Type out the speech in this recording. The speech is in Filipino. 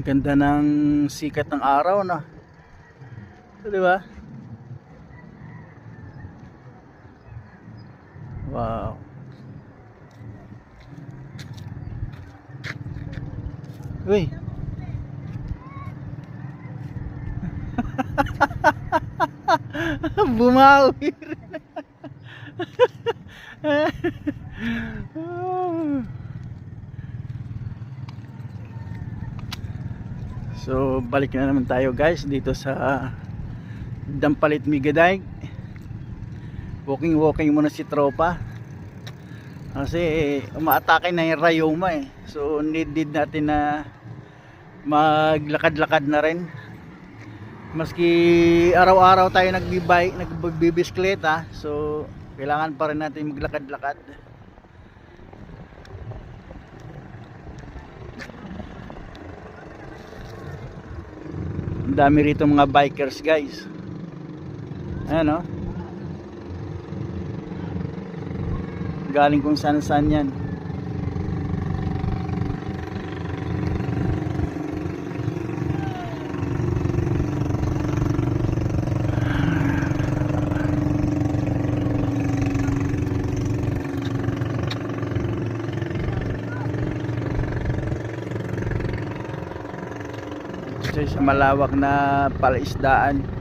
Ganda ng sikat ng araw, no? Di ba? Wow. Uy. Bumawi rin. So balik na naman tayo guys dito sa Dampalit Migaday. Walking muna si tropa kasi umaatake na yung rayuma eh. So need natin na maglakad-lakad na rin, maski araw-araw tayo nagbibisikleta, so kailangan pa rin natin maglakad-lakad. Ang dami rito mga bikers guys, ayan o, galing kung saan yan. Sa malawak na palaisdaan.